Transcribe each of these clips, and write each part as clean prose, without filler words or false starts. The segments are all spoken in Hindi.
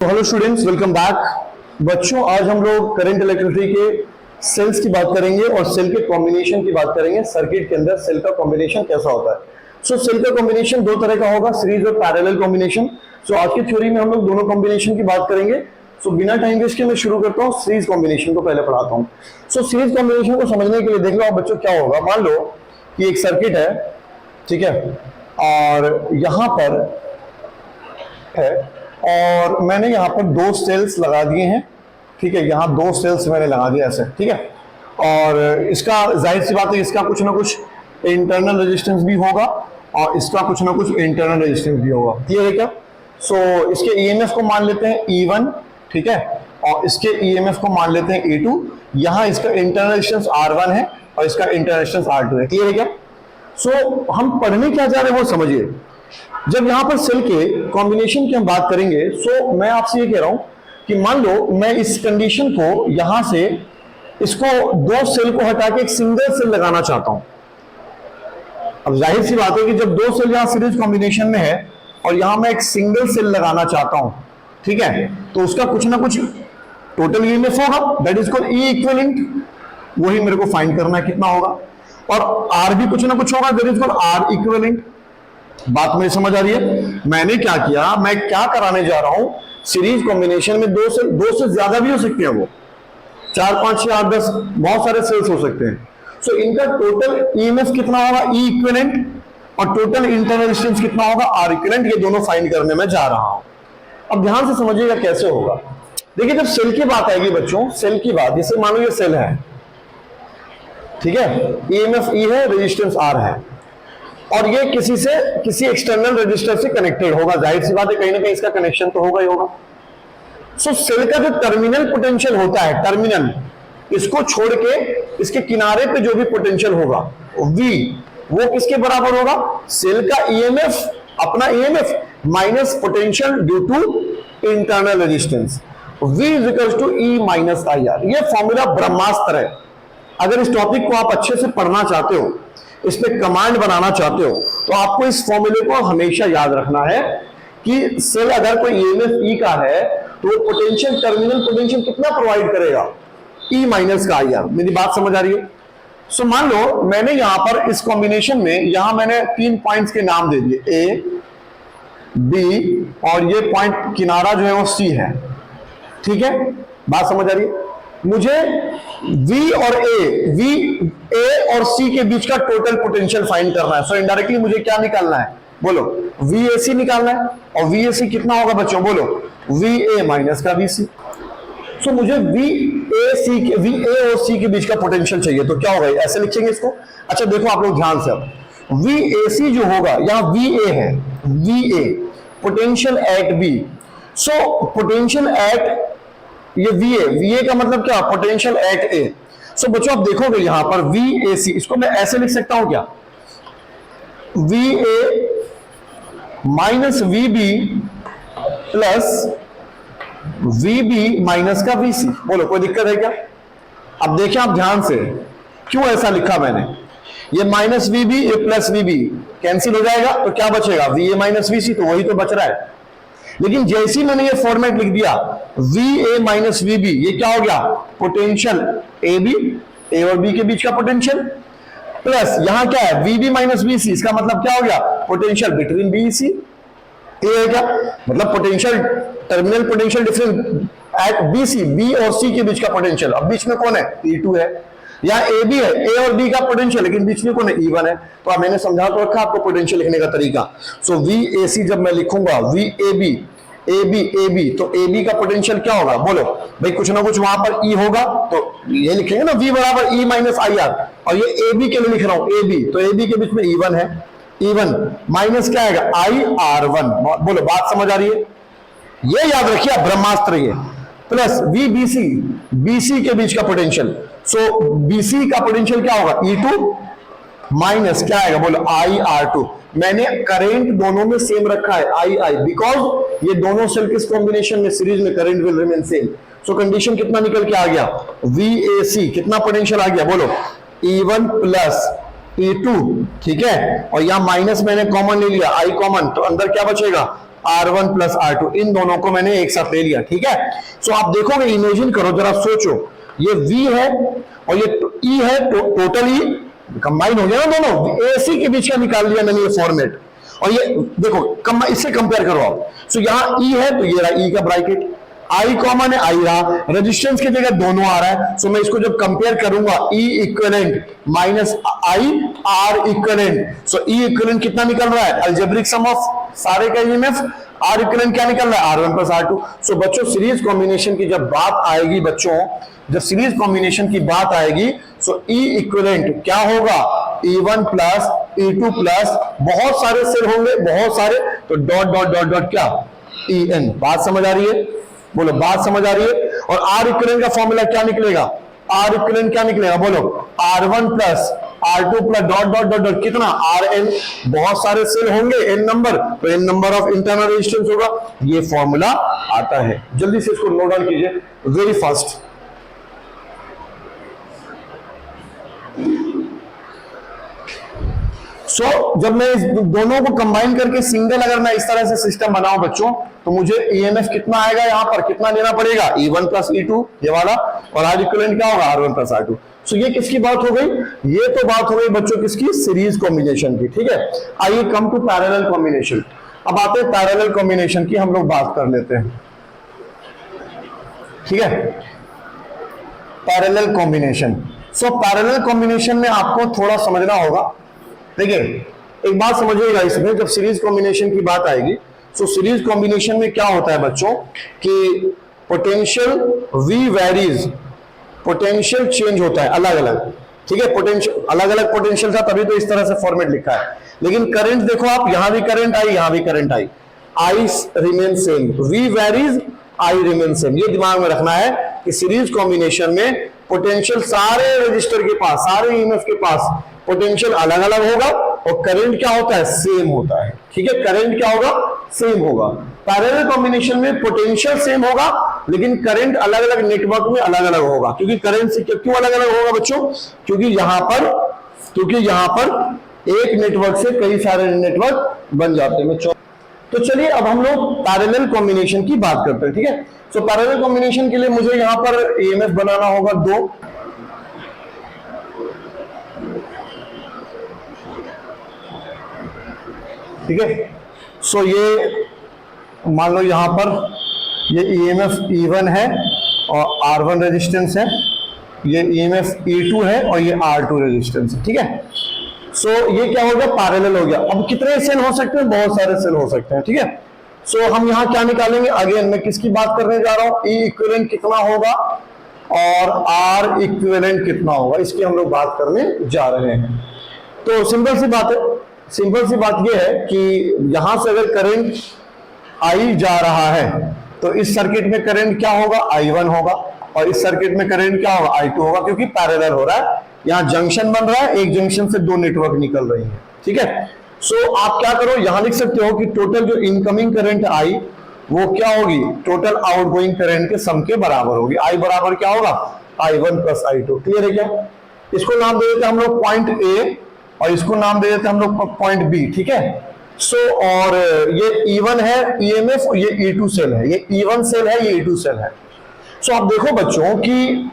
Hello students, welcome back. बच्चों, आज हम लोग करंट इलेक्ट्रिसिटी के सेल्स की बात करेंगे और सेल के कॉम्बिनेशन की बात करेंगे। सर्किट के अंदर सेल का कॉम्बिनेशन कैसा होता है। सेल का कॉम्बिनेशन दो तरह का होगा, सीरीज और पैरेलल कॉम्बिनेशन। आज की थ्योरी में हम लोग दोनों कॉम्बिनेशन की बात करेंगे। बिना टाइम वेस्ट के मैं शुरू करता हूँ, सीरीज कॉम्बिनेशन को पहले पढ़ाता हूँ। सीरीज कॉम्बिनेशन को समझने के लिए देख लो आप बच्चों, क्या होगा। मान लो कि एक सर्किट है, ठीक है, और यहां पर है और मैंने यहाँ पर दो सेल्स लगा दिए हैं, ठीक है। यहाँ दो सेल्स मैंने लगा दिया ऐसे, ठीक है। और इसका जाहिर सी बात है, इसका कुछ ना कुछ इंटरनल रेजिस्टेंस भी होगा और इसका कुछ ना कुछ इंटरनल रेजिस्टेंस भी होगा। क्लियर है क्या? इसके ईएमएफ को मान लेते हैं E1, ठीक है, और इसके ईएमएफ को मान लेते हैं E2। यहाँ इसका इंटरनल रेजिस्टेंस R1 है और इसका इंटरनल रेजिस्टेंस R2 है। क्लियर है क्या? हम पढ़ने क्या जा रहे हैं वो समझिए। जब यहां पर सेल के कॉम्बिनेशन की हम बात करेंगे, मैं आपसे ये कह रहा हूं कि मान लो मैं इस कंडीशन को यहां से इसको दो सेल को हटा के एक सिंगल सेल लगाना चाहता हूं। अब जाहिर सी बात है कि जब दो सेल यहां सीरीज कॉम्बिनेशन में है और यहां मैं एक सिंगल सेल लगाना चाहता हूं, ठीक है, तो उसका कुछ ना कुछ टोटल ईएमएफ होगा, that is called E equivalent. वही मेरे को फाइंड करना है कितना होगा, और आर भी कुछ ना कुछ होगा, that is called R equivalent. बात मेरी समझ आ रही है? मैंने क्या किया, मैं क्या कराने जा रहा हूं, सीरीज कॉम्बिनेशन में दो से ज्यादा भी हो सकते हैं, वो 4, 5, 6, 8, 10 बहुत सारे सेल्स हो सकते हैं। इनका टोटल ईएमएफ कितना होगा, ई इक्विवेलेंट, और टोटल इंटरनल रेजिस्टेंस कितना होगा, आर इक्विवेलेंट। ये दोनों फाइंड करने में जा रहा हूं। अब ध्यान से समझिएगा कैसे होगा। देखिए, जब सेल की बात आएगी बच्चों, सेल की बात, जैसे मानो ये सेल है, ठीक है, ईएमएफ ई है, रेजिस्टेंस आर है, और ये किसी एक्सटर्नल रजिस्टर से कनेक्टेड होगा। जाहिर सी बात है, कहीं ना कहीं इसका कनेक्शन तो होगा ही होगा। सेल का जो टर्मिनल पोटेंशियल होता है, टर्मिनल, इसको छोड़ के इसके किनारे पे जो भी पोटेंशियल होगा V, वो किसके बराबर होगा, सेल का ईएमएफ, अपना EMF minus potential due to internal resistance. V is equal to E minus IR। ये फॉर्मूला ब्रह्मास्त्र है। अगर इस टॉपिक को आप अच्छे से पढ़ना चाहते हो, इस पे कमांड बनाना चाहते हो, तो आपको इस फॉर्मूले को हमेशा याद रखना है कि सेल अगर कोई ईएमएफ ई का है तो पोटेंशियल, टर्मिनल पोटेंशियल कितना प्रोवाइड करेगा, ई माइनस का IR। मेरी बात समझ आ रही है? मान लो मैंने यहां पर इस कॉम्बिनेशन में, यहां मैंने 3 पॉइंट्स के नाम दे दिए, ए, बी, और ये पॉइंट किनारा जो है वो C है, ठीक है। बात समझ आ रही है? मुझे V और A और C के बीच का टोटल पोटेंशियल फाइंड करना है। इनडायरेक्टली मुझे क्या निकालना है, बोलो, VAC निकालना है। और VAC कितना होगा बच्चों, बोलो, VA माइनस का VC। मुझे VA और C के बीच का पोटेंशियल चाहिए, तो क्या होगा, ऐसे लिखेंगे इसको। अच्छा देखो आप लोग ध्यान से, अब VAC जो होगा, यहाँ VA है, VA potential at B। Potential at ये VA का मतलब क्या, पोटेंशियल एट A। बच्चों आप देखोगे यहां पर VAC, इसको मैं ऐसे लिख सकता हूं क्या, VA minus VB plus VB minus का VC। बोलो, कोई दिक्कत है क्या? अब देखिए आप ध्यान से, क्यों ऐसा लिखा मैंने, ये माइनस VB, ये प्लस VB कैंसिल हो जाएगा, तो क्या बचेगा, VA माइनस VC, तो वही तो बच रहा है। लेकिन जैसे ही मैंने ये फॉर्मेट लिख दिया, VA माइनस VB, ये क्या हो गया, पोटेंशियल AB, A और B के बीच का पोटेंशियल, प्लस यहां क्या है, VB माइनस VC, इसका मतलब क्या हो गया, पोटेंशियल बिटवीन B C। ये है क्या, मतलब potential, terminal potential difference at BC, B और C के बीच का पोटेंशियल। अब बीच में कौन है, E2 है। यहाँ AB है, A और B का पोटेंशियल, लेकिन बीच में कौन है, E1 है। तो अब मैंने समझा तो रखा आपको पोटेंशियल लिखने का तरीका। VAC जब मैं लिखूंगा, VAB, AB, तो AB का पोटेंशियल क्या होगा, बोलो भाई, कुछ ना कुछ वहां पर E होगा, तो ये लिखेंगे ना, V बराबर E माइनस IR। और ये AB के लिए लिख रहा हूं, AB, तो AB के बीच में E1 है, E1 माइनस क्या आएगा, IR1। बोलो, बात समझ आ रही है? ये याद रखिए, ब्रह्मास्त्र ये, प्लस VBC, BC के बीच का पोटेंशियल। BC का पोटेंशियल क्या होगा, E2 माइनस क्या आएगा, बोलो, IR2। मैंने करेंट दोनों में सेम रखा है, II, बिकॉज ये दोनों सेल किस कॉम्बिनेशन में, सीरीज में, current will remain same. Condition कितना निकल के आ गया, VAC कितना पोटेंशियल आ गया, बोलो, E1 प्लस E2, ठीक है। और यहां माइनस मैंने कॉमन ले लिया, I कॉमन, तो अंदर क्या बचेगा, R1 प्लस R2, इन दोनों को मैंने एक साथ ले लिया, ठीक है। सो आप देखोगे, इमेजिन करो जरा, सोचो, ये V है और ये E है, टोटल E कंबाइन हो गया ना दोनों, AC के बीच का निकाल लिया मैंने ये फॉर्मेट, और ये देखो इससे कंपेयर करो आप। सो यहाँ E है तो ये रहा E का ब्रैकेट, I कॉमन है, I रहा, रेजिस्टेंस की जगह दोनों आ रहा है। सो मैं इसको जब कंपेयर करूंगा, E equivalent minus I R equivalent, so E equivalent कितना निकल रहा है, अलजेब्रिक सम ऑफ सारे का ईएमएफ, R इक्विवेलेंट क्या निकल रहा है, R1 प्लस R2। सो बच्चों सीरीज कॉम्बिनेशन की जब बात आएगी, बच्चों जब सीरीज कॉम्बिनेशन की बात आएगी, सो E इक्विवेलेंट क्या होगा, E1 प्लस E2 प्लस, बहुत सारे सेल होंगे, बहुत सारे, तो डॉट डॉट डॉट डॉट क्या, EN। बात समझ आ रही है, बोलो बात समझ आ रही है। और R इक्विवेलेंट का फॉर्मूला क्या निकलेगा, R इक्विवेलेंट क्या निकलेगा, बोलो R1 plus R2 plus dot dot dot dot कितना, RN। बहुत सारे सेल होंगे, N नंबर, तो N number of internal resistance होगा, ये फॉर्मूला आता है। जल्दी से इसको नोट डाउन कीजिए, वेरी फास्ट। जब मैं इस दोनों को कंबाइन करके सिंगल अगर मैं इस तरह से सिस्टम बनाऊं बच्चों, तो मुझे ईएमएफ कितना आएगा, यहां पर कितना लेना पड़ेगा, E1 प्लस E2 ये वाला, और R इक्विवेलेंट क्या होगा, R1 प्लस R2। सो ये किसकी बात हो गई, ये तो बात हो गई बच्चों किसकी, सीरीज कॉम्बिनेशन की, ठीक है। आइए कम टू पैरेलल कॉम्बिनेशन। अब आते हैं पैरेलल कॉम्बिनेशन की, हम लोग बात कर लेते हैं, ठीक है। Parallel combination, so parallel combination में आपको थोड़ा समझना होगा। देखिए एक बात समझिएगा, इसमें जब सीरीज कॉम्बिनेशन की बात आएगी, सो सीरीज कॉम्बिनेशन में क्या होता है बच्चों कि potential V varies, potential change होता है अलग अलग, ठीक है। पोटेंशियल अलग अलग पोटेंशियल था, तभी तो इस तरह से फॉर्मेट लिखा है। लेकिन करंट देखो आप, यहां भी करंट आई, यहां भी current I, I remain same, V varies, I remain same. ये दिमाग में रखना है कि सीरीज कॉम्बिनेशन में पोटेंशियल सारे रजिस्टर के पास, सारे ईएमएफ के पास पोटेंशियल अलग अलग होगा, और करंट क्या होता है, सेम होता है, ठीक है। करंट क्या होगा, सेम होगा। पैरेलल कॉम्बिनेशन में पोटेंशियल सेम होगा, लेकिन करंट अलग अलग नेटवर्क में अलग अलग होगा। क्योंकि करंट से क्यों अलग अलग होगा बच्चों, क्योंकि यहां पर एक नेटवर्क से कई सारे नेटवर्क बन जाते हैं। तो चलिए अब हम लोग पैरेलल कॉम्बिनेशन की बात करते हैं, ठीक है। सो पैरेलल कॉम्बिनेशन के लिए मुझे यहां पर ईएमएफ बनाना होगा 2, ठीक है। सो ये मान लो यहां पर ये ईएमएफ E1 है और R1 रेजिस्टेंस है, ये ईएमएफ E2 है और ये R2 रेजिस्टेंस है, ठीक है। सो ये क्या होगा, पैरेलल हो गया। अब कितने सेल हो सकते हैं, बहुत सारे सेल हो सकते हैं, ठीक है। सो हम यहां क्या निकालेंगे, अगेन मैं किसकी बात करने जा रहा हूं, E इक्विवेलेंट कितना होगा और R इक्विवेलेंट कितना होगा, इसकी हम लोग बात करने जा रहे हैं। तो सिंपल सी बात है, सिंपल सी बात यह है कि यहां से अगर करंट I जा रहा है, तो इस सर्किट में करंट क्या होगा, I1 होगा, और इस सर्किट में करंट क्या होगा, I2 होगा, क्योंकि पैरेलल हो रहा है। यहां जंक्शन बन रहा है, एक जंक्शन से 2 नेटवर्क निकल रही है, ठीक है। सो आप क्या करो, यहां लिख सकते हो कि टोटल जो इनकमिंग करंट I वो क्या होगी, टोटल आउटगोइंग करंट के सम के बराबर होगी। I बराबर क्या होगा, I1 प्लस I2। क्लियर है क्या। इसको नाम दे देते हम लोग पॉइंट A, और इसको नाम दे देते हम लोग पॉइंट B, ठीक है। सो और ये E1 है ईएमएफ, और ये E2 सेल है, ये E1 सेल है, ये E2 सेल है। सो आप देखो बच्चों कि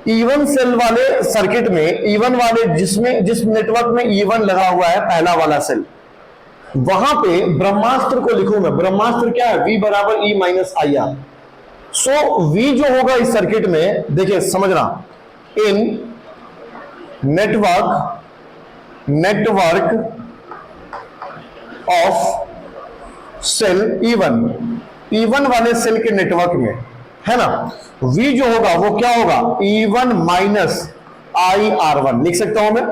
E1 सेल वाले सर्किट में, E1 वाले जिस नेटवर्क में E1 लगा हुआ है, पहला वाला सेल, वहां पे ब्रह्मास्त्र को लिखूं मैं। ब्रह्मास्त्र क्या है, V बराबर E माइनस IR। सो V जो होगा इस सर्किट में, देखिए समझना, इन नेटवर्क ऑफ सेल E1 वाले सेल के नेटवर्क में, है ना, V जो होगा वो क्या होगा, E1 माइनस IR1 लिख सकता हूं मैं,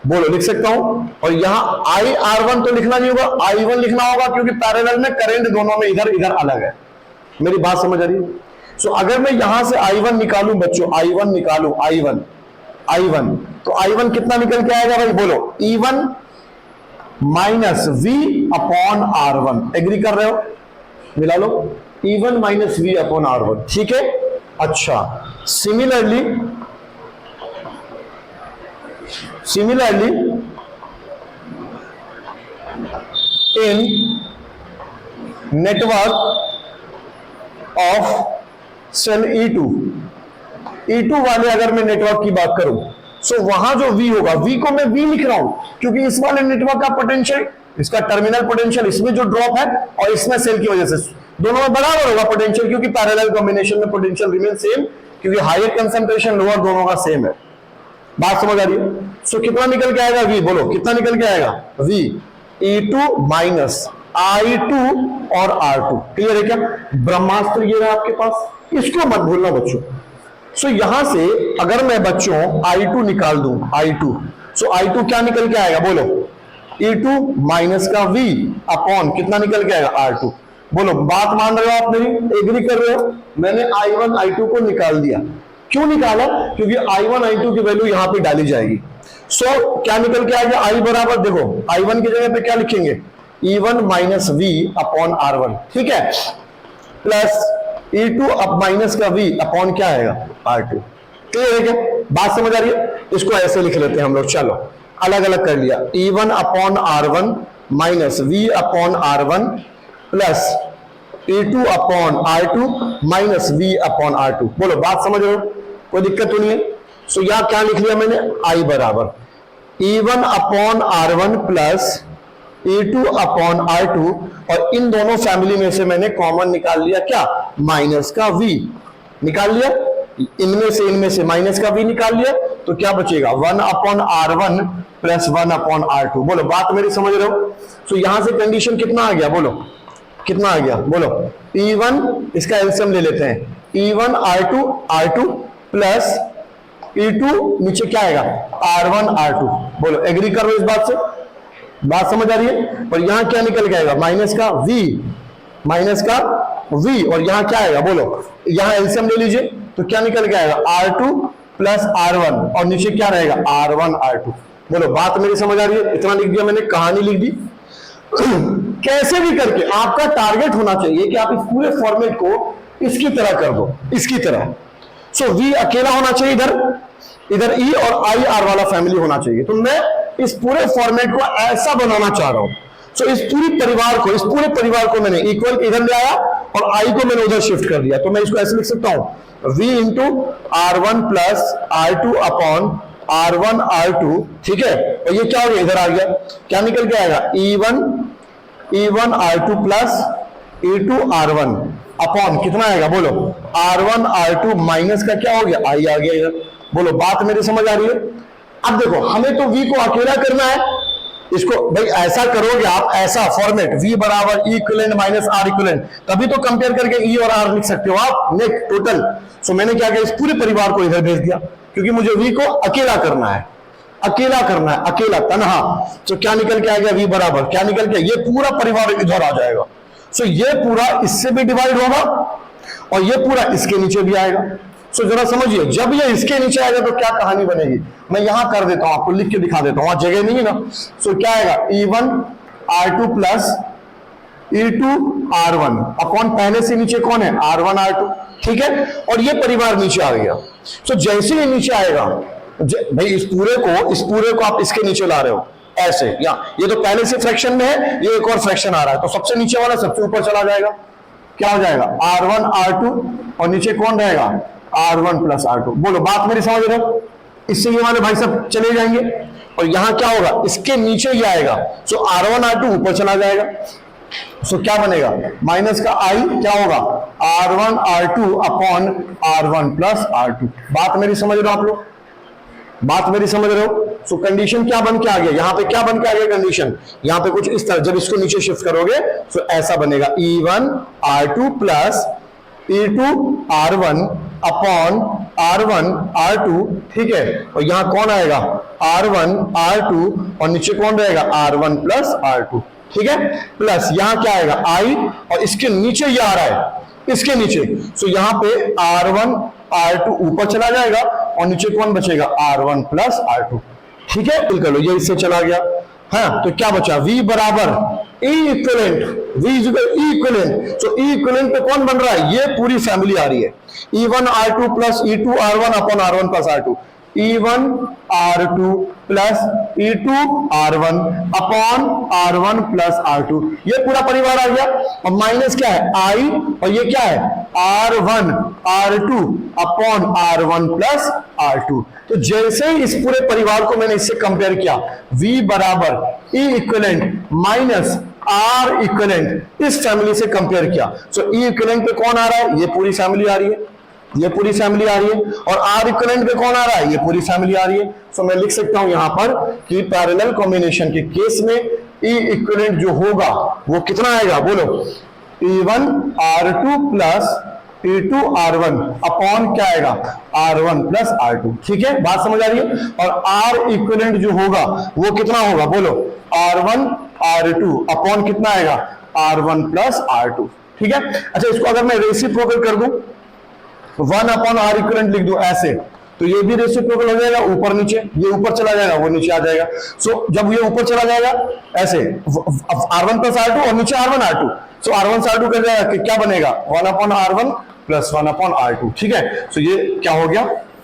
बोलो लिख सकता हूं। और यहां IR1 तो लिखना नहीं होगा, I1 लिखना होगा, क्योंकि पैरेलल में करंट दोनों में इधर इधर अलग है। मेरी बात समझ आ रही है। सो अगर मैं यहां से I1 निकालूं बच्चों, I1 निकालूं, I1 तो I1 कितना निकल के आएगा भाई, बोलो E1 minus V upon R1। Agree कर रहे हो, मिला लो, E1 minus V upon R1, ठीक है। अच्छा, similarly in network of cell E2 वाले अगर मैं नेटवर्क की बात करूं, सो वहां जो V होगा, V को मैं V लिख रहा हूं क्योंकि इस वाले नेटवर्क का पोटेंशियल, इसका टर्मिनल पोटेंशियल इसमें जो ड्रॉप है और इसमें सेल की वजह से दोनों में बराबर होगा पोटेंशियल, क्योंकि पैरेलल कॉम्बिनेशन में पोटेंशियल रिमेन सेम, क्योंकि हायर कंसंट्रेशन लोअर दोनों का सेम है। बात समझ आ रही है? सो कितना निकल के आएगा V, बोलो कितना निकल के आएगा V, E2 माइनस I2 और R2। क्लियर है क्या? ब्रह्मास्त्र ये रहा आपके पास, इसको मत भूलना बच्चों। सो यहां से अगर मैं बच्चों I2 निकाल दूं, I2, सो I2 क्या निकल के आएगा बोलो, E2 माइनस का V अपॉन कितना निकल के आएगा R2। बोलो बात मान रहे हो आप मेरी, एग्री कर रहे हो? मैंने I1 I2 को निकाल दिया। क्यों निकाला? क्योंकि I1 I2 की वैल्यू यहां पे डाली जाएगी। सो क्या निकल के आएगा, I बराबर देखो I1 की जगह पे क्या लिखेंगे, E1 minus V upon R1, ठीक है, प्लस E2 अब माइनस का V अपॉन क्या आएगा R2। क्लियर है क्या? बात समझ आ रही है? इसको ऐसे लिख लेते हैं हम लोग, चलो अलग अलग कर लिया, E1 upon R1 minus V upon R1 plus E2 upon R2 minus V upon R2। बोलो बात समझ रहे हो? कोई दिक्कत तो नहीं है? सो यहां क्या लिख लिया मैंने, I बराबर E1 upon R1 plus E2 upon R2, और इन दोनों फैमिली में से मैंने कॉमन निकाल लिया क्या, माइनस का V निकाल लिया, इनमें से माइनस का V निकाल लिया, तो क्या बचेगा 1 upon R1 plus 1 upon R2। बोलो बात मेरी समझ रहे हो? सो यहां से कंडीशन कितना आ गया, बोलो कितना आ गया, बोलो E1, इसका एलसीएम ले लेते हैं, E1 R2 प्लस E2 नीचे क्या आएगा R1 R2। बोलो एग्री कर रहे हो इस बात से? बात समझ आ रही है? और यहां क्या निकल के आएगा, माइनस का V, और यहां क्या आएगा, बोलो यहां एलसीएम ले लीजिए, तो क्या निकल के आएगा R2 प्लस R1, और नीचे क्या रहेगा R1 R2। बोलो बात मेरी समझ आ रही है? इतना लिख दिया मैंने, कहानी लिख दी। कैसे भी करके आपका टारगेट होना चाहिए कि आप इस पूरे फॉर्मेट को इसकी तरह कर दो, इसकी तरह। सो V अकेला होना चाहिए, इधर E और IR वाला फैमिली होना चाहिए। तो मैं इस पूरे फॉर्मेट को ऐसा बनाना चाह रहा हूं। सो इस पूरे परिवार को मैंने इक्वल इधर ले आया और I को मैंने उधर शिफ्ट कर दिया। तो मैं इसको ऐसे लिख सकता हूं, V into R1 plus R2 upon R1 R2, ठीक है। और ये क्या हो गया, इधर आ गया, क्या निकल के आएगा E1 R2 plus E2 R1 upon कितना आएगा, बोलो R1 R2 माइनस का क्या हो गया, I आ गया इधर। बोलो बात मेरी समझ आ रही है? अब देखो हमें तो V को अकेला करना है, इसको भाई ऐसा करोगे आप, ऐसा फॉर्मेट V बराबर E equivalent minus R equivalent, तभी तो कंपेयर करके E और R लिख सकते हो आप नेट टोटल। सो मैंने क्या किया, इस पूरे परिवार को इधर भेज दिया, क्योंकि मुझे V को अकेला करना है, अकेला तनहा। तो क्या निकल के आ गया, V बराबर क्या निकल के, ये पूरा परिवार इधर आ जाएगा। सो ये पूरा इससे भी डिवाइड होगा और ये पूरा इसके नीचे भी आएगा। सो जरा समझिए, जब ये इसके नीचे आएगा तो क्या कहानी बनेगी, मैं यहां कर देता हूं, आपको लिख के दिखा देता हूं, वहां जगह नहीं है ना। सो क्या आएगा, E1 R2 plus E2 R1 upon पहले से नीचे कौन है, R1 R2, ठीक है। और ये परिवार नीचे आ गया। सो जैसे ही नीचे आएगा, भाई इस पूरे को आप इसके नीचे ला रहे हो ऐसे, या ये तो पहले से फ्रैक्शन में है, ये एक और फ्रैक्शन आ रहा है, तो सबसे नीचे वाला सबसे ऊपर चला जाएगा, क्या हो जाएगा R1 R2, और नीचे कौन रहेगा R1 प्लस R2। बोलो बात मेरी समझ रहे हो? इससे ये वाले भाई सब चले जाएंगे और यहां क्या होगा, इसके नीचे ही आएगा। सो R1 R2 ऊपर चला जाएगा। सो क्या बनेगा, माइनस का I क्या होगा R1 R2 upon R1 plus R2। बात मेरी समझ रहे हो आप लोग? बात मेरी समझ रहे हो? सो कंडीशन क्या बन के आ गया, यहां पे क्या बन के आ गया कंडीशन, यहां पे कुछ इस तरह, जब इसको नीचे शिफ्ट करोगे तो ऐसा बनेगा, E1 R2 plus E2 R1 upon R1 R2, ठीक है। और यहां कौन आएगा R1 R2, और नीचे कौन रहेगा R1 प्लस R2, ठीक है। प्लस यहां क्या आएगा I, और इसके नीचे ये आ रहा है, इसके नीचे। सो यहां पे R1 R2 ऊपर चला जाएगा और नीचे कौन बचेगा R1 प्लस R2, ठीक है। कर लो, ये इससे चला गया, हाँ। तो क्या बचा, V बराबर E equivalent, V E equivalent. So E equivalent पे कौन बन रहा है, ये पूरी फैमिली आ रही है, E1 R2 plus E2 R1 upon R1 plus R2। E1 R2 plus E2 R1 upon R1 plus R2, ये पूरा परिवार आ गया। और माइनस क्या है I, और ये क्या है R1 R2 upon R1 plus R2। तो जैसे ही इस पूरे परिवार को मैंने इससे कंपेयर किया, V बराबर E equivalent minus R equivalent, इस फैमिली से कंपेयर किया। सो E इक्विवेलेंट पे कौन आ रहा है, ये पूरी फैमिली आ रही है, ये पूरी फैमिली आ रही है। और R इक्विवेलेंट पे कौन आ रहा है, ये पूरी फैमिली आ रही है। सो मैं लिख सकता हूं यहां पर कि पैरेलल कॉम्बिनेशन के केस में E इक्विवेलेंट जो होगा वो कितना आएगा, बोलो E1 R2 plus E2 R1 upon क्या आएगा R1 प्लस R2। ठीक है, बात समझ आ रही है। और R इक्विवेलेंट जो होगा वो कितना होगा, बोलो R1 R2 अपॉन कितना आएगा R1 प्लस R2। ठीक है, अच्छा इसको अगर मैं रेसिप्रोकल कर दूं, 1 अपॉन R इक्विवेलेंट लिख दूं ऐसे, तो ये भी रेसिप्रोकल हो जाएगा, ऊपर नीचे, ये ऊपर चला जाएगा वो नीचे आ जाएगा। सो जब ये ऊपर चला जाएगा ऐसे R1 प्लस R2 और नीचे R1 R2, सो R1 से R2 कर जाएगा कि क्या बनेगा 1 upon R1 plus 1 upon R2। ठीक है, सो ये क्या हो गया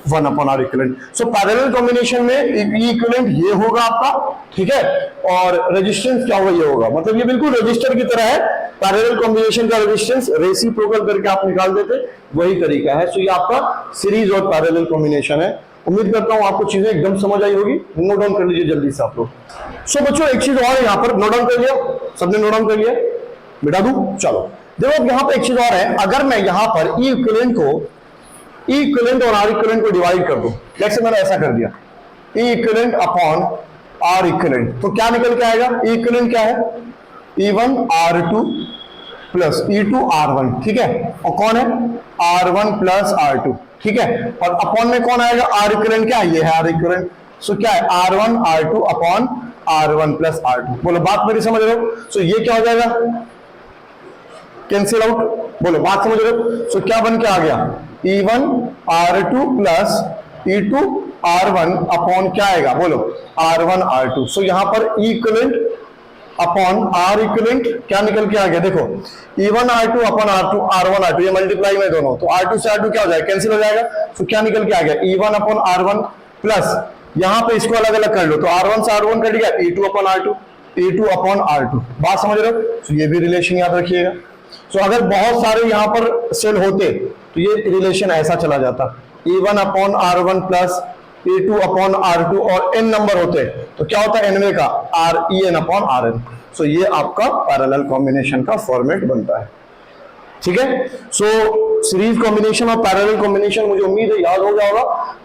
1 upon R equivalent. So parallel combination में E इक्विवेलेंट ये होगा आपका, ठीक है, और रेजिस्टेंस क्या होगा, ये होगा। मतलब ये बिल्कुल रजिस्टर की तरह है, पैरेलल कॉम्बिनेशन का रेजिस्टेंस रेसिप्रोकल करके आप निकाल देते, वही तरीका है। सो ये आपका सीरीज और पैरेलल कॉम्बिनेशन है। उम्मीद करता हूं आपको चीजें एकदम समझ आई होगी। नोट डाउन कर लीजिए जल्दी से आप लोग। सो बच्चों एक चीज और है यहाँ पर, नोट डाउन कर लिया सबने, नोट डाउन कर लिया, बिठा दूं, चलो देखो यहाँ पर एक चीज और है। अगर मैं यहाँ पर E इक्विवेलेंट को, E इक्विवेलेंट और R इक्विवेलेंट को डिवाइड कर दूं, जैसे मैंने ऐसा कर दिया E equivalent upon R equivalent, तो क्या निकल के आएगा, E इक्विवेलेंट क्या है E1 R2 plus E2 R1। ठीक है, और कौन है R1 प्लस R2। ठीक है, और अपॉन में कौन आएगा R इक्विवेलेंट, क्या ये है R इक्विवेलेंट। सो क्या है R1 R2 upon R1 plus R2। बोलो बात मेरी समझ रहे हो। सो ये क्या हो जाएगा, कैंसिल आउट, बोलो बात समझ रहे हो। सो क्या बन के आ गया E1 R2 plus E2 R1 upon क्या आएगा, बोलो R1 R2। सो यहां पर E equivalent upon R equivalent क्या निकल के आ गया, देखो E1 R2 upon R1 R2, ये मल्टीप्लाई में दोनों, तो R2 से R2 क्या हो जाएगा, कैंसिल हो जाएगा। तो क्या निकल के आ गया E1 अपॉन R1 प्लस, यहां पे इसको अलग अलग कर लो, तो R1 से R1 कट गया, E2 upon R2, E2 upon R2। बात समझ रहे हो। तो ये भी रिलेशन याद रखिएगा। सो अगर बहुत सारे यहां पर सेल होते तो ये रिलेशन ऐसा चला जाता, E1 upon R1 plus E2 upon R2, और n नंबर होते तो क्या होता है nवे का REN अपॉन RN। सो ये आपका पैरेलल कॉम्बिनेशन का फॉर्मेट बनता है। ठीक है, सो सीरीज कॉम्बिनेशन और पैरेलल कॉम्बिनेशन मुझे उम्मीद है याद हो गया होगा।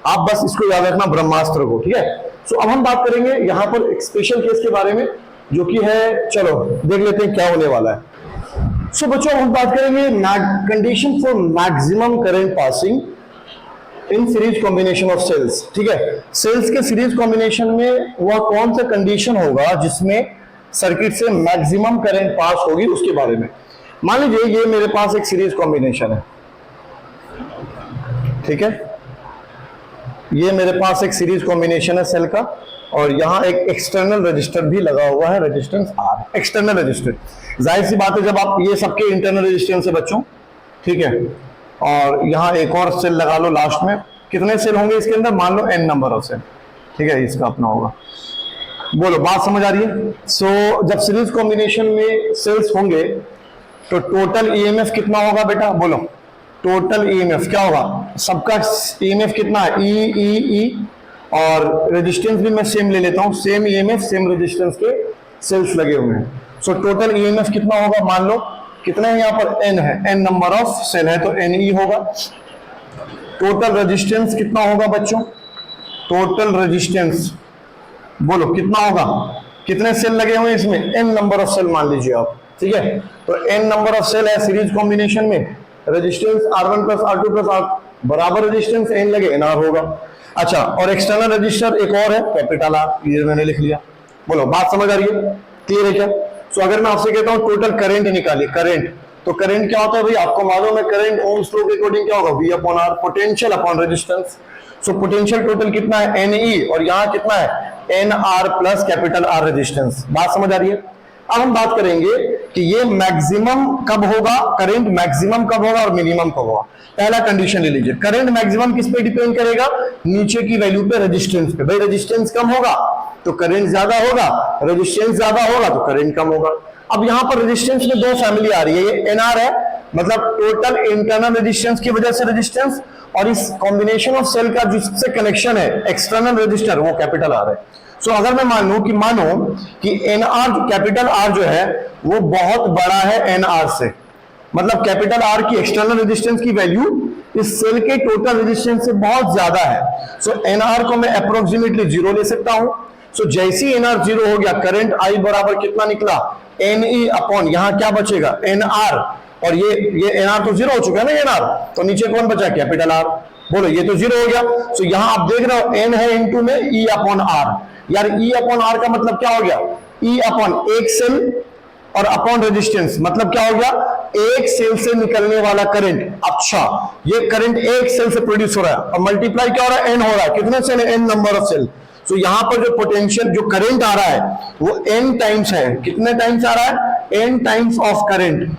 आप बस इसको याद रखना ब्रह्मास्त्र को। ठीक है, सो अब हम बात करेंगे यहाँ पर एक स्पेशल केस के बारे में, जो कि है, चलो देख लेते हैं क्या होने वाला है। सो बच्चों हम बात करेंगे condition for maximum current passing in series combination of cells. ठीक है, सेल्स के सीरीज कॉम्बिनेशन में वह कौन सा कंडीशन होगा जिसमें सर्किट से मैक्सिमम करंट पास होगी, उसके बारे में। मान लीजिए ये मेरे पास एक सीरीज कॉम्बिनेशन है, ठीक है, ये मेरे पास एक सीरीज कॉम्बिनेशन है सेल का, और यहां एक एक्सटर्नल रजिस्टर भी लगा हुआ है, रेजिस्टेंस R, एक्सटर्नल रजिस्टर। जाहिर सी बात है जब आप, ये सबके इंटरनल रेजिस्टेंस है बच्चों, ठीक है, और यहाँ एक और सेल लगा लो लास्ट में, कितने सेल होंगे इसके अंदर, मान लो n नंबर ऑफ सेल। ठीक है, इसका अपना होगा, बोलो बात समझ आ रही है। सो जब सीरीज कॉम्बिनेशन में सेल्स होंगे तो टोटल ईएमएफ कितना होगा बेटा, बोलो टोटल ईएमएफ क्या होगा, सबका ईएमएफ कितना है ई, और रेजिस्टेंस भी मैं सेम ले लेता हूं, सेम ईएमएफ सेम रेजिस्टेंस के सेल्स लगे हुए हैं। सो टोटल ईएमएफ कितना होगा, मान लो कितना है यहाँ पर n है, n नंबर ऑफ सेल है तो NE होगा। टोटल रेजिस्टेंस कितना होगा बच्चों, टोटल रेजिस्टेंस बोलो कितना होगा, कितने सेल लगे हुए हैं इसमें, n नंबर ऑफ सेल मान लीजिए आप। ठीक है, तो n नंबर ऑफ सेल है सीरीज कॉम्बिनेशन में, resistance R1 plus R2 plus R बराबर रेजिस्टेंस n लगे NR होगा। अच्छा, और एक्सटर्नल रजिस्टर एक और है कैपिटल R, ये मैंने लिख लिया। बोलो बात समझ आ रही है, क्लियर है क्या। सो अगर मैं आपसे कहता हूं टोटल करंट निकालिए, करंट, तो करंट क्या होता है भाई, आपको मालूम है करंट ओम्स लॉ के अकॉर्डिंग क्या होगा, V upon R, potential upon resistance. So potential total कितना है NE, और यहाँ कितना है NR plus capital R resistance. बात समझ आ रही है। अब हम बात करेंगे कि ये मैक्सिमम कब होगा, करंट मैक्सिमम कब होगा और मिनिमम कब होगा। पहला कंडीशन ले लीजिए, करंट मैक्सिमम किस पे डिपेंड करेगा, नीचे की वैल्यू पे, रेजिस्टेंस पे। भाई रेजिस्टेंस कम होगा तो करंट ज्यादा होगा, रेजिस्टेंस ज्यादा होगा तो करंट कम होगा। अब यहां पर रेजिस्टेंस में दो फैमिली आ रही है, ये एनआर है, मतलब टोटल इंटरनल रेजिस्टेंस की वजह से रेजिस्टेंस, और इस कॉम्बिनेशन ऑफ सेल का जिससे कनेक्शन है एक्सटर्नल रेजिस्टर, वो कैपिटल आर है। सो अगर मैं मानो कि एन आर, कैपिटल आर जो है वो बहुत बड़ा है एन आर से, मतलब कैपिटल आर की एक्सटर्नल रेजिस्टेंस की वैल्यू इस सेल के टोटल रेजिस्टेंस से बहुत ज्यादा है। सो एन आर को मैं अप्रोक्सीमेटली 0 ले सकता हूं। सो जैसे ही एन आर 0 हो गया, करंट आई बराबर कितना निकला, एन ई अपॉन, यहां क्या बचेगा, एन आर, और ये एन आर तो 0 हो चुका है ना एन आर, तो नीचे कौन बचा, कैपिटल आर। बोलो ये तो 0 हो गया। सो यहां आप देख रहे हो एन है इनटू में ई अपॉन आर। यार ई अपॉन आर का मतलब क्या हो गया, ई अपॉन एक सेल और अपॉन रेजिस्टेंस, मतलब क्या हो गया, एक सेल से निकलने वाला करंट। अच्छा, ये करंट एक सेल से प्रोड्यूस हो रहा है और मल्टीप्लाई क्या हो रहा है, एन हो रहा है, कितने सेल है, एन नंबर ऑफ सेल। तो यहां पर जो पोटेंशियल, जो करंट आ रहा है वो एन टाइम्स है, कितने टाइम्स आ रहा है, N times of current,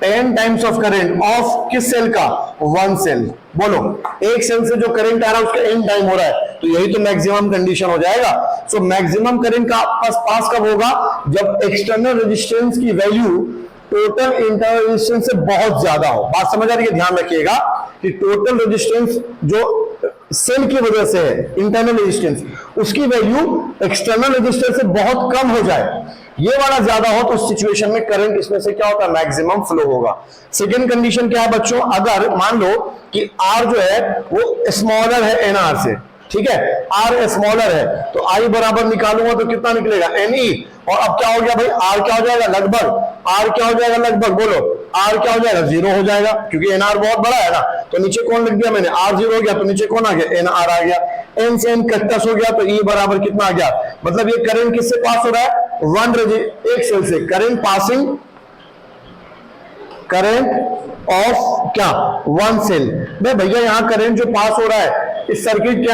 10 times of current of किस सेल का, वन सेल। बोलो एक सेल से जो करंट आ रहा है उसका n टाइम हो रहा है, तो यही तो मैक्सिमम कंडीशन हो जाएगा। सो मैक्सिमम करंट का पास कब होगा, जब एक्सटर्नल रेजिस्टेंस की वैल्यू टोटल इंटरनल रेजिस्टेंस से बहुत ज्यादा हो। बात समझ आ रही है, ध्यान रखिएगा कि टोटल रेजिस्टेंस जो सेल की वजह से है, इंटरनल रेजिस्टेंस, उसकी वैल्यू एक्सटर्नल रेजिस्टेंस से बहुत कम हो जाए, ये वाला ज्यादा हो, तो उस सिचुएशन में करंट इसमें से क्या होता है, मैक्सिमम फ्लो होगा। सेकेंड कंडीशन क्या है बच्चों, अगर मान लो कि आर जो है वो स्मॉलर है एन आर से, ठीक है, आर स्मॉलर है, तो आई बराबर निकालूंगा तो कितना निकलेगा, एन ई, और अब क्या हो गया भाई, आर क्या हो जाएगा, लगभग, आर क्या हो जाएगा लगभग, बोलो आर क्या हो जाएगा, 0 हो जाएगा, क्योंकि एन आर बहुत बड़ा है ना। तो नीचे कौन लिख दिया मैंने, आर 0 हो गया, तो नीचे कौन आ गया, एन आर आ गया, एन से एन कट्टस हो गया, तो ई बराबर कितना आ गया, मतलब ये करंट किससे पास हो रहा है, एक सेल से, करंट पासिंग, करंट ऑफ क्या, वन सेल। भैया यहाँ करंट जो पास हो रहा है इस सर्किट के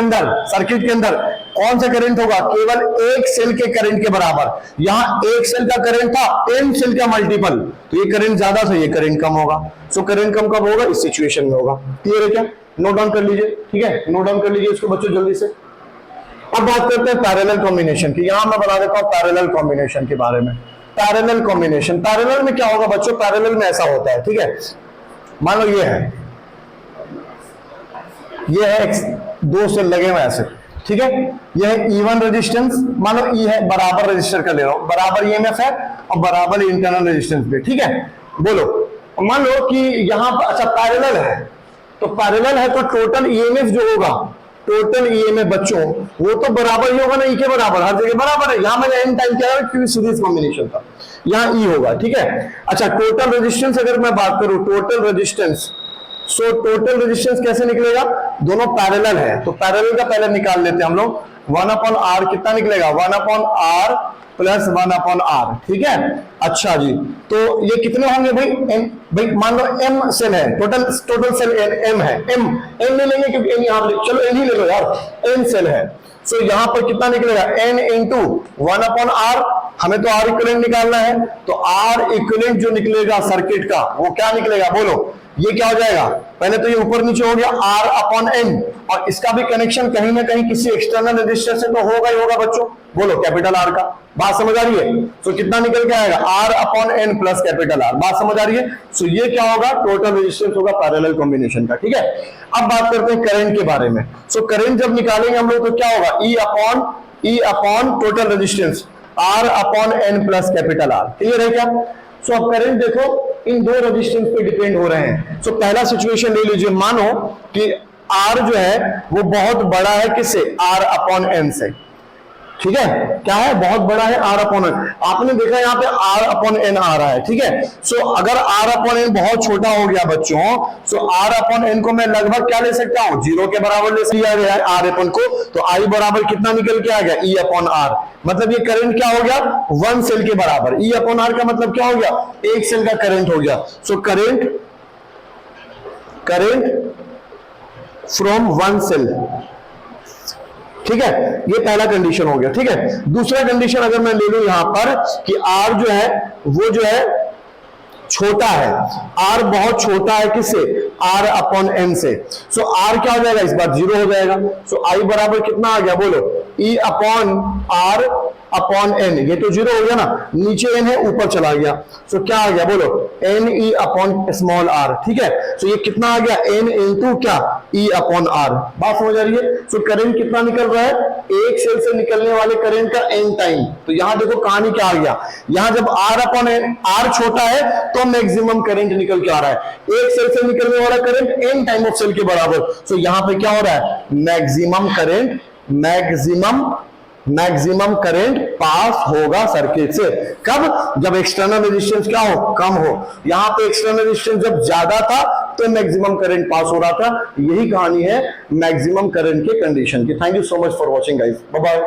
अंदर कौन सा करंट होगा, केवल एक सेल के करंट के बराबर। यहां एक सेल का करंट था, एन सेल का मल्टीपल, तो ये करंट ज्यादा था, ये करंट कम होगा। सो करंट कम कब होगा, इस सिचुएशन में होगा। क्लियर है क्या, नोट डाउन कर लीजिए, ठीक है, नोट डाउन कर लीजिए इसको बच्चों जल्दी से। अब बात करते हैं पैरेलल कॉम्बिनेशन की। यहां मैं बता देता हूं पैरेलल कॉम्बिनेशन के बारे में। पैरेलल कॉम्बिनेशन, पैरेलल में क्या होगा बच्चों, पैरेलल में ऐसा होता है, ठीक है, मान लो ये है दो सेल लगे हुए ऐसे, ठीक है, यह है E1 रेजिस्टेंस, मान लो E है, बराबर रेजिस्टर का ले रहा हूं, बराबर EMF है और बराबर इंटरनल रेजिस्टेंस भी, ठीक है। बोलो मान लो कि यहां पर, अच्छा पैरेलल है, तो पैरेलल है तो टोटल EMF जो होगा, टोटल EMF बच्चों वो तो बराबर ही होगा ना, E के बराबर, हर जगह बराबर है। यहां मैंने n टाइम किया है क्योंकि सीरीज कॉम्बिनेशन था, यहां E होगा, ठीक है। अच्छा टोटल रेजिस्टेंस अगर मैं बात करूं, total resistance, so total resistance कैसे निकलेगा, दोनों पैरेलल है, तो पैरेलल का पहले निकाल लेते हैं हम लोग। 1/r कितना निकलेगा, 1/r प्लस 1/r, ठीक है। अच्छा जी, तो ये कितने होंगे भाई, भाई मान लो m सेल है, टोटल सेल m है, m ले लेंगे क्योंकि n यहां, चलो n ही ले लो यार, n सेल है। सो यहां पर कितना निकलेगा, n इंटू 1/r, हमें तो R इक्विवेलेंट निकालना है, तो R इक्विवेलेंट जो निकलेगा सर्किट का वो क्या निकलेगा, बोलो ये क्या हो जाएगा, पहले तो ये ऊपर नीचे हो गया R/n, और इसका भी कनेक्शन कहीं ना कहीं किसी एक्सटर्नल रेजिस्टर से तो होगा ही होगा बच्चों, बोलो कैपिटल R का। बात समझ आ रही है, तो कितना निकल के आएगा, R/n प्लस कैपिटल R। बात समझ आ रही है, सो ये क्या होगा, टोटल रेजिस्टेंस होगा पैरेलल कॉम्बिनेशन का, ठीक है। अब बात करते हैं करंट के बारे में। सो करंट जब निकालेंगे हम लोग तो क्या होगा, E upon total resistance, R/n plus capital R। Clear है क्या। सो अब करंट देखो इन दो रेजिस्टेंस पे डिपेंड हो रहे हैं। सो पहला सिचुएशन ले लीजिए, मानो कि R जो है वो बहुत बड़ा है किससे, R/n से, ठीक है, क्या है, बहुत बड़ा है R/n। आपने देखा यहाँ पे R/n आ रहा है, ठीक है। सो अगर R/n बहुत छोटा हो गया बच्चों, सो R/n को मैं लगभग क्या ले सकता हूँ, 0 के बराबर ले सकता है R/n को, तो I बराबर कितना निकल के आ गया, E/R, मतलब ये करंट क्या हो गया, वन सेल के बराबर। E/R का मतलब क्या हो गया, एक सेल का करंट हो गया। So current from one cell, ठीक है, ये पहला कंडीशन हो गया। ठीक है, दूसरा कंडीशन अगर मैं ले लूं यहां पर कि आर जो है वो जो है छोटा है, आर बहुत छोटा है किससे, आर अपॉन एन से। सो आर क्या हो जाएगा, इस बार 0 हो जाएगा। सो आई बराबर कितना आ गया बोलो, E upon R upon N, ये तो 0 हो गया ना, नीचे एन है ऊपर चला गया। सो क्या आ गया बोलो, N E upon small R. ठीक है, सो ये कितना आ गया, एन इंटू क्या, ई अपॉन आर। बात समझ आ रही है। सो करंट कितना निकल रहा है, एक सेल से निकलने वाले करंट का एन टाइम। तो यहां देखो कहानी क्या आ गया, यहां जब आर अपॉन एन, आर छोटा है तो मैक्सिमम करंट निकल के आ रहा है, एक सेल से निकलने वाला current N time of cell के बराबर। सो यहां पे क्या हो रहा है, maximum current, maximum current pass होगा सर्किट से। कब, जब एक्सटर्नल रेजिस्टेंस क्या हो, कम हो। यहां पे एक्सटर्नल रेजिस्टेंस जब ज्यादा था तो मैक्सिमम करंट पास हो रहा था। यही कहानी है मैक्सिमम करंट के कंडीशन की। Thank you so much for watching guys, bye bye.